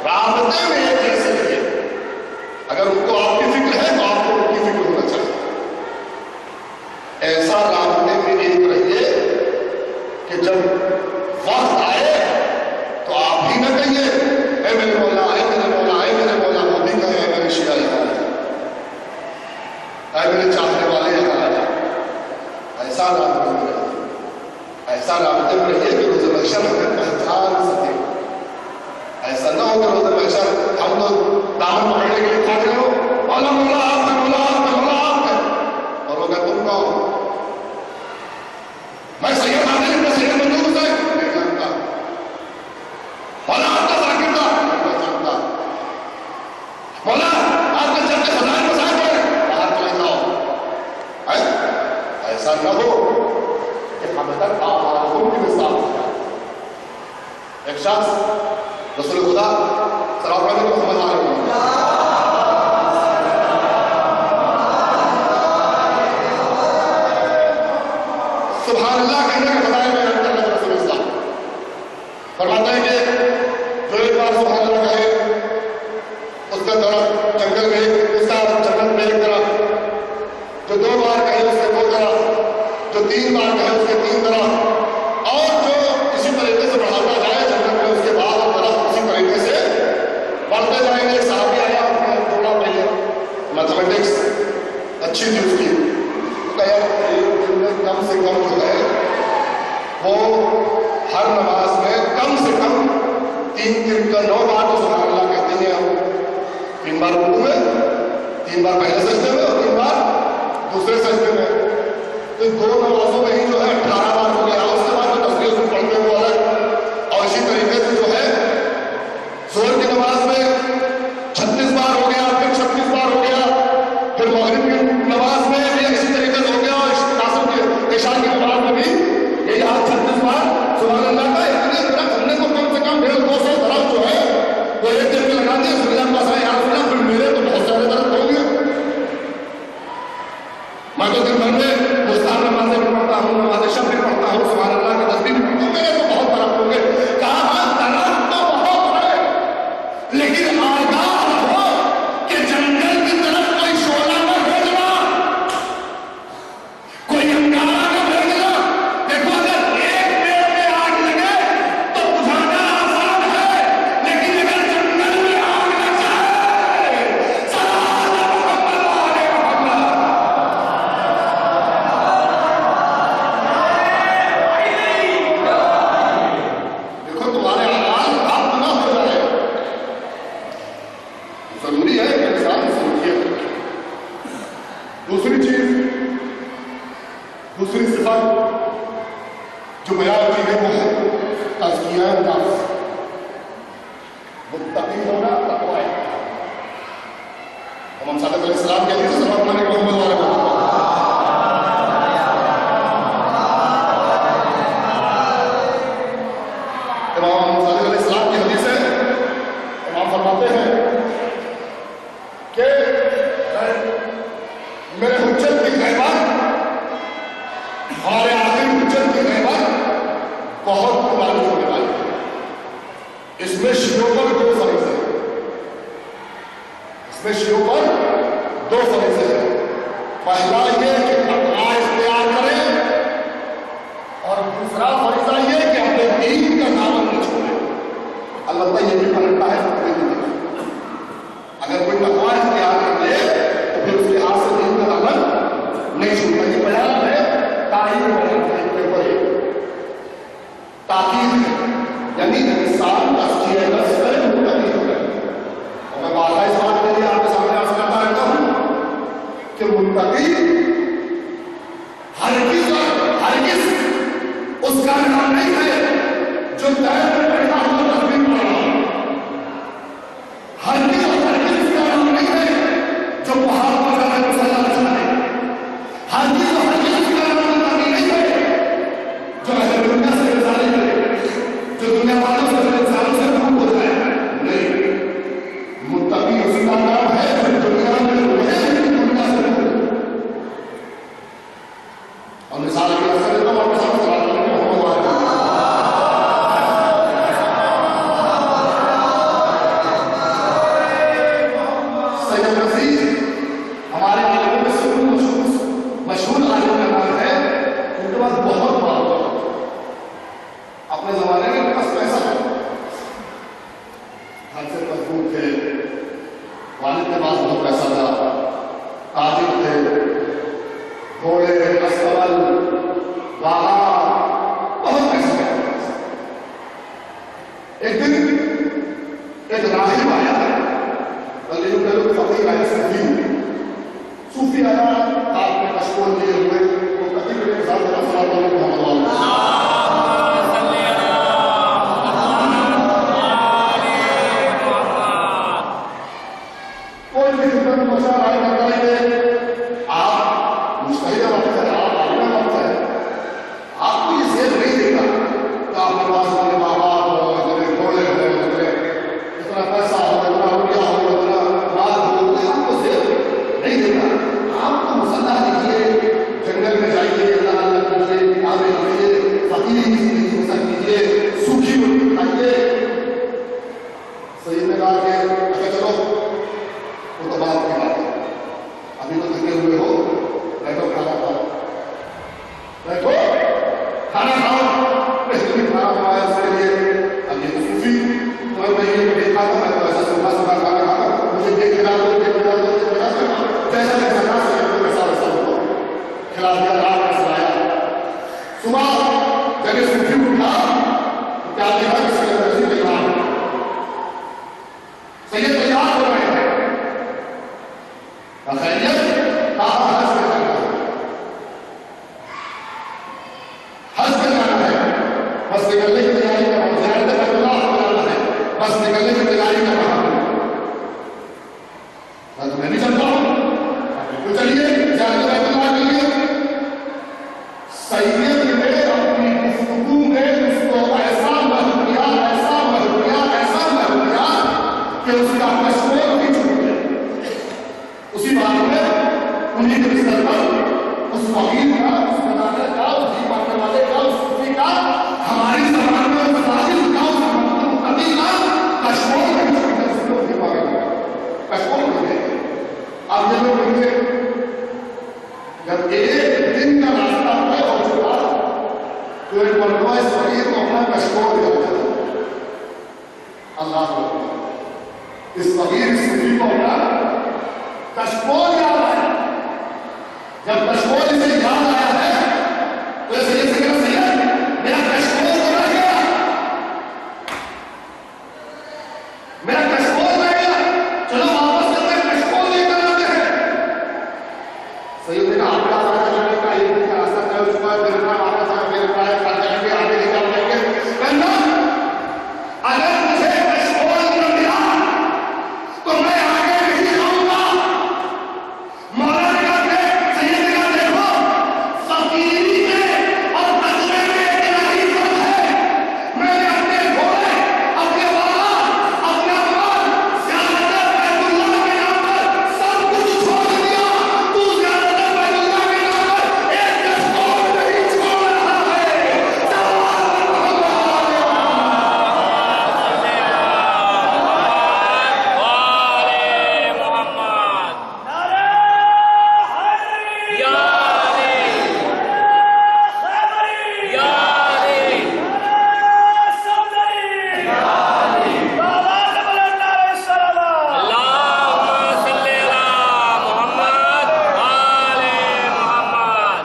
رابطے میں ایک جیسے رہیے. اگر ان کو آپ کی فکر ہے تو آپ کو ان کی فکر ہونا چاہیے. ایسا رابطے میں ایک رہیے کہ جب وقت آئے تو آپ ہی نہ کہیے اے میرے مولا, اے میرے مولا, اے میرے مولا. وہ بھی کہیں اے میرے شیعہ یہاں آ جائے, اے میرے چاہنے والے یہاں آ جائے. ایسا رابطے میں رہیے, ایسا رابطے میں رہیے کہ روز محشر ہمیں پہچان سکے. ایسا نہ ہو کہ روز محشر ہم لوگ دامن پکڑنے کے لیے کھڑے ہو, مولا مولا آپ ہے, مولا آپ ہے, مولا آپ ہے, ایسا نہ ہو کہ ہم تک آپ خود کی مثال ہو جائے. ایک شخص رسول خدا صلی اللہ علیہ وسلم سبحان اللہ کہنے کے بتائے میں رسول اللہ فرماتے ہیں کہ جو ایک بار سبحان اللہ کہے اس کا طرف جنگل میں اس کا جنگل میں ایک طرف، جو 2 بار کہے اس کے 2 طرف، جو 3 بار کہے اس کے 3 طرف، اور جو اسی طریقے سے بڑھاتا جائے جنگل میں اس کے بعد اور طرف اسی طریقے سے بڑھتے جائیں گے. ایک صحابی آیا تھوڑا پہلے میتھمیٹکس اچھی تھی اس کی، کم سے کم جو ہے وہ ہر نماز میں کم سے کم 3 کا 9 بار تو سبحان اللہ کہتے ہیں ہم. 3 بار رکوع میں، 3 بار پہلے سجدے میں اور 3 بار دوسرے سجدے میں. تو 2 نمازوں میں ہی جو ہے 18 بار ہو گیا. اس کے بعد جو تسبیح پڑھتے ہوئے الگ، اور اسی طریقے سے جو ہے ظہر کی نماز میں 36 بار ہو گیا، پھر 36 بار ہو گیا، پھر مغرب کی نماز میں بھی اسی طریقے سے ہو گیا، اور عشاء کی نماز میں بھی یہی 36 بار سبحان اللہ کا. اتنے درخت ہم نے تو کم سے کم 150-200 درخت جو ہے وہ ایک دن میں لگا دیے. سبحان اللہ پاس یاد ہونا، پھر میرے تو بہت سارے درخت ہوں گے. میں تو دن بھر میں مستحب نمازیں بھی پڑھتا ہوں، نماز شب بھی پڑھتا ہوں، سبحان اللہ کی تسبیح بھی پڑھتا ہوں، میرے تو بہت درخت ہوں گے. کہا ہاں درخت تو بہت ہے، لیکن آگاہ رہو کہ جنگل کی طرف کوئی شعلہ نہ بھیجنا، کوئی انگارہ نہ بھیجنا. دیکھو اگر ایک پیڑ میں آگ لگے تو بجھانا آسان ہے، لیکن اگر جنگل میں آگ لگ جائے سلام محمد علیہ محمد. دیکھو تمہارے اعمال اب نہ ہو جائے. ضروری ہے کہ انسان سمجھے. دوسری چیز، دوسری صفت جو بیان کی ہے وہ ہے تزکیہ نفس. متقی ہونا، تقوی اختیار. امام صادق علیہ السلام کے حدیث سے فرمانے کے محمد والے کو امام صادق علیہ السلام کی حدیث ہے. امام فرماتے ہیں کہ میرے حجت کی غیبت، ہمارے آخری حجت کی غیبت بہت قربانی ہونے والی ہے. اس میں شیعوں پر 2 فریضے ہیں. اس میں شیعوں پر 2 فریضے ہیں. پہلا یہ کہ تقوی اختیار کریں، اور دوسرا فریضہ یہ کہ اپنے دین کا دامن نہ چھوڑیں. البتہ یہ بھی پلٹتا ہے فتوے کی طرف. اگر کوئی تقوی اختیار کر لے تو پھر اس کے ہاتھ سے دین کا دامن نہیں چھوڑتا. یہ بیان ہے تاکید ہے، یعنی انسان تزکیہ نفس کرے، متقی ہو جائے. اور میں بارہ اس بات کے لیے آپ کے سامنے عرض کرتا رہتا ہوں کہ متقی ہرگز اس کا نام نہیں ہے جو دائر میں بیٹھا ہوا تسبیح پڑھ رہا ہو. ہرگز اس کا نام نہیں ہے جو پہاڑ پر جا کر مصلی چلائے. ہرگز اس کا نام متقی نہیں ہے جو اہل دنیا سے گزاری کرے، جو دنیا والوں سے انسانوں سے دور ہو جائے. نہیں، متقی اس کا نام ہے جو دنیا میں رہے لیکن دنیا سے دور ہو. اور مثال کے طور پر آپ کے سامنے سوال کریں گے سید نصیر ہمارے عالم میں سے مشہور عالم کا نام ہے. ان کے پاس بہت بات ہے. اپنے زمانے میں ان کے پاس پیسہ ہے، گھر سے مضبوط تھے، والد کے پاس بہت پیسہ تھا، تاجر تھے، گھوڑے، استبل، باغ، بہت پیسہ ہے. ایک دن ایک راہب آیا، فقیر آیا، صوفی آیا، آپ نے مشغول لیے ہوئے وہ قطعی کے ساتھ السلام علیکم محمد کوئی بھی خدمت مشاعر آئے کریں گے. آپ مستحیل بات ہے، آپ خلافی اللہ کا سلایا صبح جگہ صوفی اٹھا کیا دیکھا کہ سید رضی تیار سید تیار ہو رہے ہیں خیریت کہا حج پہ جانا ہے حج پہ جانا ہے بس نکلنے کی تیاری کر رہا ہوں زیارت بیت اللہ ہو جانا ہے بس نکلنے کی تیاری کر رہا ہوں میں بھی چلتا ہوں تو چلیے زیارت بیت اللہ کے لیے سید نے اپنی گفتگو میں اس کو ایسا محو کیا کہ اس کا مشورہ بھی چھوٹ گیا اسی بات میں انہیں کے بستر پر اس وکیل کا اس بنانے کا اس کی ماننے والے کا اس صوفی کا ہماری زبان میں اس فاضل کا اس مقتدی کا کشمول میں چھوٹ گیا اس لوگ بھی مانگے گا کشمول میں گئے اب یہ لوگ ان سے جب ایک دن کا راستہ طے ہو چکا تو ایک مرتبہ اس فقیر کو اپنا کشمول دیا جاتا اللہ کو اس فقیر صوفی کو اپنا کشمول یاد آیا جب کشمول اسے یاد آیا ہے تو اسے یہ سکر سید میرا کشمول تو رہ گیا میرا کشمول رہ گیا چلو واپس چلتے ہیں کشمول لے کر آتے ہیں سید نے کہا آپ کا آنا جانے کا ایک دن کا راستہ طے ہو چکا ہے میرے نام آنا چاہے میرے پائے کھا جائیں گے آگے لے کر جائیں گے کہنا اگر مجھے کشمول نہ ملا تو میں آگے نہیں جاؤں گا مولا نے کہا کہ سید نے کہا دیکھو فقیری میں اور تقوی میں اتنا ہی فرق ہے میں نے اپنے گھوڑے اپنے والا اپنا مال زیارت بیت اللہ کے نام پر سب کچھ چھوڑ دیا تو زیارت بیت اللہ کے نام پر ایک کشمول نہیں چھوڑ رہا ہے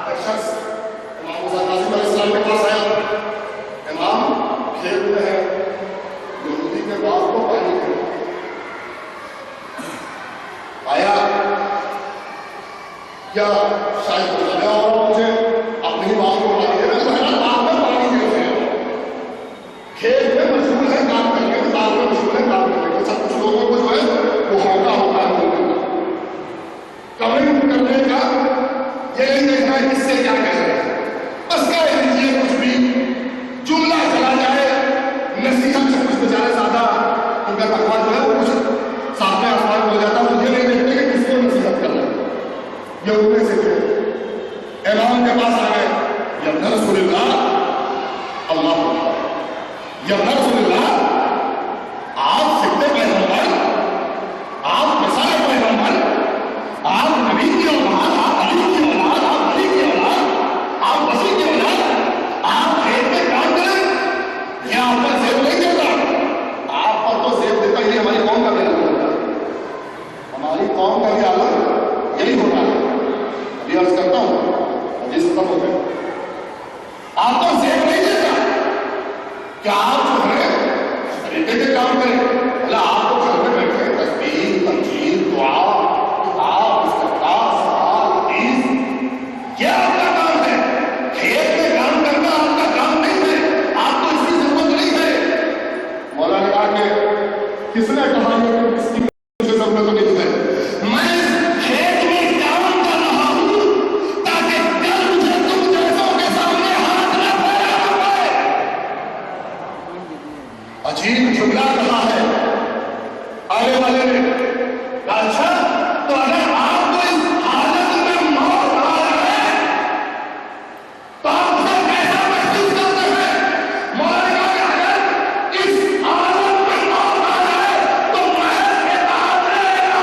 ایک شخص امام موسیٰ کاظم علیہ السلام کے پاس آیا امام کھیت میں ہے یہودی کے باغ کو پانی کرو آیا کیا شاید مطلب ہے اور مجھے اپنے ہی باغ کو پانی دے میں تو ہے باغ میں پانی دے رہے ہیں کھیت میں مشغول ہے کام کرنے کے باغ میں مشغول ہے کام کرنے کے سب کچھ لوگوں کو جو ہے وہ ہوتا ہوتا ہے کمنٹ کرنے کا یہ نہیں دیکھنا ہے کس سے کیا کہہ رہے ہیں بس کہہ لیجیے کچھ بھی جملہ چلا جائے نصیحت سے کچھ بچارے زیادہ ان کا تقویٰ جو ہے وہ کچھ سامنے آسمان ہو جاتا ہے وہ یہ نہیں دیکھتے کہ کس کو نصیحت کرنا ہے یہ انہیں سے تھے امام کے پاس آ گئے یا رسول اللہ اللہ یا رسول اللہ آپ سکتے پیغمبر آپ مسائل پیغمبر آپ نبی کی اولاد آپ علی کی اولاد آپ علی کی اولاد آپ وسیع کی اولاد آپ کھیت میں کام کریں یا آپ پر زیب نہیں دیتا آپ پر تو زیب دیتا یہ ہماری قوم کا بھی عالم ہوتا ہے ہماری قوم کا بھی عالم یہی ہوتا ہے ابھی عرض کرتا ہوں حدیث ختم ہو گئے آپ کو زیب نہیں دیتا کیا آپ جو ہے طریقے کے کام کریں اللہ آپ کو گھر میں بیٹھے تسبیح تنظیم دعا کتاب استغفار سوال حدیث یہ آپ کا کام ہے کھیت میں کام کرنا آپ کا کام نہیں ہے آپ کو اس کی ضرورت نہیں ہے مولا نے کہا کہ کس نے کہا کہ اس کی مجھے ضرورت نہیں ہے میں کھیت میں کام کر رہا ہوں تاکہ کل مجھے تم جیسوں کے سامنے ہاتھ نہ پھیلانا پڑے عجیب جملہ کہا ہے آنے والے نے کہا اچھا تو اگر آپ کو اس حالت میں موت آ رہا ہے تو آپ اسے کیسا محسوس کرتے ہیں مولا نے کہا کہ اگر اس حالت میں موت آ رہا ہے تو محض کتاب لے رہا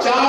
4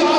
4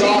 4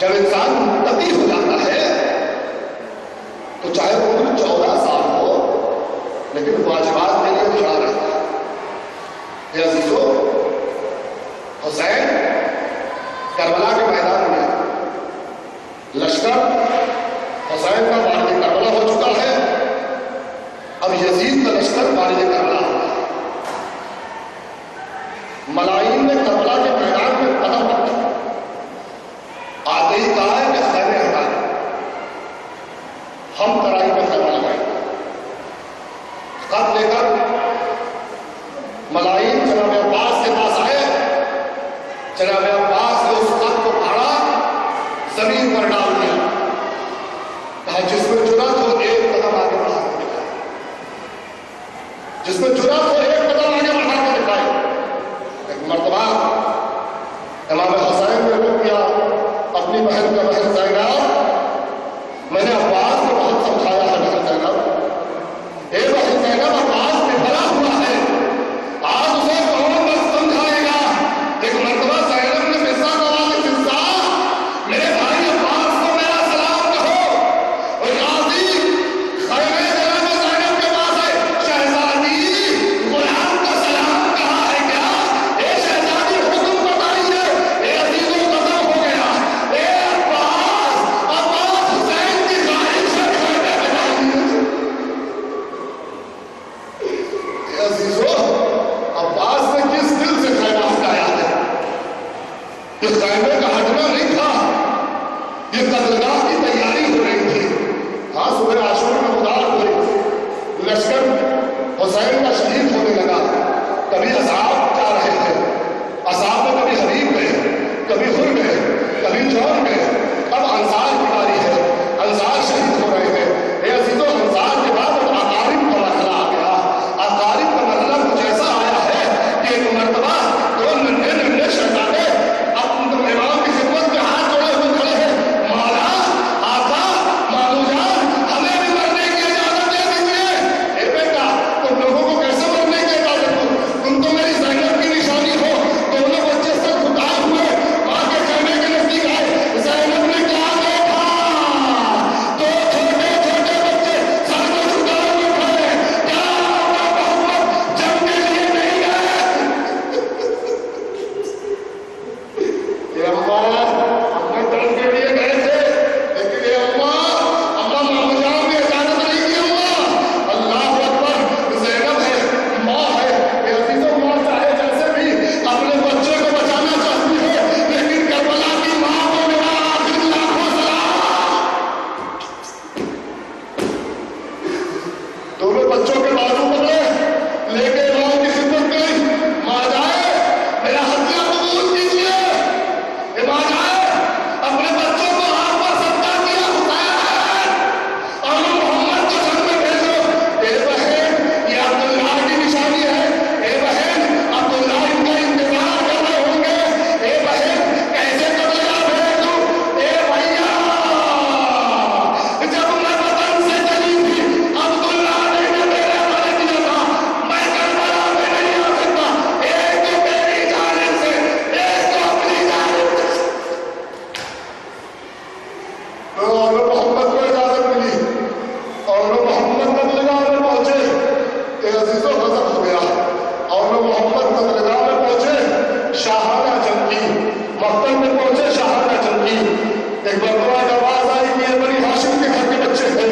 جب انسان متقی ہو جاتا ہے تو چاہے عمر 14 سال ہو لیکن واجبات کے لیے کھڑا رہتا ہے. اے عزیزو، حسین کربلا کے میدان میں لشکر حسین کا والد کربلا ہو چکا ہے، اب یزید کا لشکر والد کربلا ہوا ہے. ملائین نے کربلا کے میدان میں قدم رکھا، آتے ہی کہا ہے کہ خیمے ہٹا دیں، ہم ترائی میں خیمہ لگائیں گے. خط لے کر ملائین جناب عباس کے پاس آئے. جناب عباس نے اس خط کو پھاڑا، زمین پر ڈال دیا، کہا جس میں جرأت ہو ایک قدم آگے بڑھا کے دکھائے، جس میں جرأت ہو ایک قدم آگے بڑھا کے دکھائے. ایک مرتبہ امام حسین نے رک کیا اپنی بہن کا بہن زینب، میں نے عباس کو بہت سمجھایا ہے بہن زینب، اے بہن زینب عباس میں بھلا ہوا ہے، آج اسے کون بس سمجھائے گا. ایک مرتبہ زینب نے مرزا کو آواز دی، مرزا میرے بھائی عباس کو میرا سلام کہو. اور غازی خیمے جناب زینب کے پاس ہے، شہزادی غلام کا سلام کہا ہے کیا؟ اے شہزادی حکم بتائیے. اے عزیزو قسم ہو گیا، اے عباس حسین کی خواہش ہے خیمے بتائیے. اے عزیزو عباس نے کس دل سے خیمہ ہٹایا ہے؟ یہ خیمے کا ہٹنا نہیں تھا، یہ قتلگاہ کی تیاری ہو رہی تھی. ہاں صبح عاشور میں ادار ہوئی، لشکر حسین کا شہید ہونے لگا. کبھی اصحاب جا رہے تھے، اصحاب میں کبھی حبیب گئے، کبھی حر گئے، کبھی جون گئے. اب انصار کی باری ہے، انصار شہید ہو رہے ہیں. اے عزیزو انصار کے بعد اب اقارب کا مرحلہ آ گیا. اقارب کا مرحلہ کچھ ایسا آیا ہے کہ ایک مرتبہ دو ننھے ننھے شہزادے اب امام کی خدمت میں ہاتھ جوڑے ہوئے کھڑے ہیں، مولا آقا مامو جان ہمیں بھی مرنے کی اجازت دے دیجیے. اے بیٹا تم لوگوں کو کیسے مرنے کی اجازت دو؟ تم تو میری زینب کی نشانی ہو. دونوں بچے سر جھکائے ہوئے ماں کے خیمے کے نزدیک آئے. زینب نے کیا دیکھا؟ دو چھوٹے چھوٹے بچے سر کو جھکائے ہوئے کھڑے ہیں. کیا محمد جنگ کے لیے نہیں گئے؟ اے اللہ ہم جنگ کے لیے گئے تھے لیکن اے اللہ مامو جان نے اجازت نہیں دی. اللہ اکبر. زینب ہے، ماں ہے. اے عزیزو ماں چاہے جیسے بھی اپنے بچے کو بچانا چاہتی ہے، لیکن کربلا کی ماں کو میرا آخری لاکھوں سلام. دونوں بچوں کے بازو پکڑے لے کے امام کی خدمت گئی. ماں جائے میرا ہتھیار قبول کیجیے. اے ماں جائے اپنے بچوں کو ہاتھ پر صدقہ کیا حسین اور محمد کو جنگ میں بھیجو. اے بہن یہ عبداللہ کی نشانی ہے. اے بہن عبداللہ ان کا انتظار کر رہے ہوں گے. اے بہن کیسے قتلگاہ بھیج دوں؟ اے بھیا جب میں وطن سے چلی تھی عبداللہ نے میرے حوالے کیا تھا، میں کربلا میں نہیں آ سکتا. ایک تو میری جانب سے، ایک تو اپنی جانب سے. اور محمد کو اجازت ملی اور محمد قتلگاہ میں پہنچے. اے عزیزو غضب ہو گیا اور محمد قتلگاہ میں پہنچے. شاہانہ جنگ کی مقتل میں پہنچے، شاہانہ جنگ کی. ایک مرتبہ ایک آواز آئی کہ یہ بنی ہاشم کے گھر کے بچے ہیں،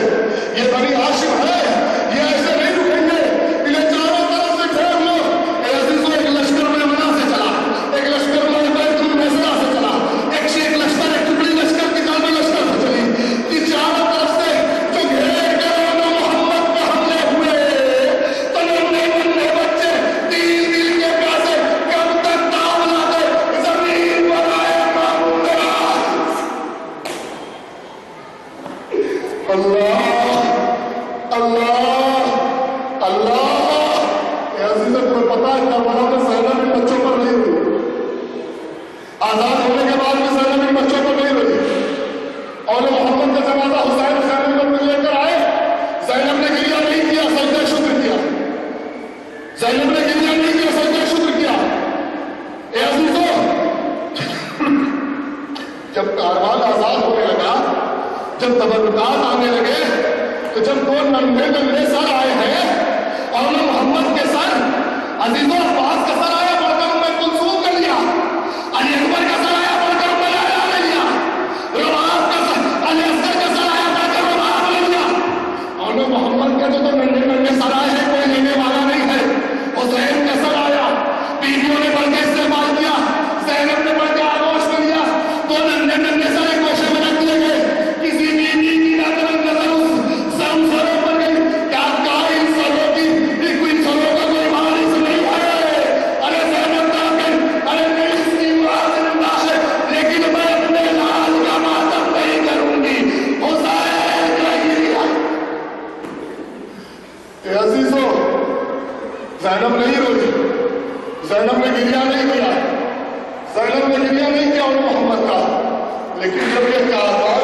یہ بنی ہاشم ہے، یہ ایسے نہیں رکیں گے، انہیں چاروں طرف سے گھیر لو. اے عزیزو ایک لشکر میمنہ سے چلا، ایک لشکر بیت المنزلہ سے چلا، ایک لشکر ایک ٹکڑی لشکر کی قلبی لشکر سے چلی. کہ چاروں طرف سے جو گھیر کر محمد پہ حملے ہوئے تو ننھے ننھے بچے دل دل کے پیاسے کب تک تاؤ لاتے زمین پر آئے مامو جان. اللہ اللہ اللہ. اے عزیزو تمہیں پتا ہے کربلا میں زینب ان بچوں پر نہیں ہوئی، آزاد ہونے کے بعد بھی زینب ان بچوں پر نہیں ہوئی. اور محمد کا جنازہ حسین خیمے میں لے کر آئے. زینب نے گریہ نہیں کیا، سجدہ شکر کیا. زینب نے گریہ نہیں کیا، سجدہ شکر کیا. اے عزیزو جب کاروان آزاد جب تبرکات آنے لگے تو جب دو ننھے ننھے سر آئے ہیں اور محمد کے سر عزیزوں عباس کا سر آیا پڑھ کر میں کلثوم کر لیا، علی اکبر کا سر آیا پڑھ کر میں لا لے لیا، رباعت کا سر علی اصغر کا سر آیا پڑھ کر رباعت لے لیا، اور محمد کے تو ننھے ننھے سر آئے ہیں کوئی لینے والا نہیں ہے۔ حسین کا سر آیا، بیویوں نے بڑھ کے استعمال کیا، زینب نے بڑھ کے آغوش میں لیا، تو ننھے ننھے سر ایک گوشے میں رکھ دیے گئے، کسی بیوی کی نظر اس سروں پر گئی، کیا ان سروں کی ان سروں کا کوئی وارث نہیں ہے؟ ارے زینب کا ارے میری اس کی مراد زندہ ہے لیکن میں اپنے لال کا ماتم نہیں کروں گی۔ حسین کا گریا، اے عزیزو زینب نہیں روئی، زینب نے گریا نہیں کیا، زینب نے گریا نہیں کیا محمد کا، لیکن جب یہ کعبہ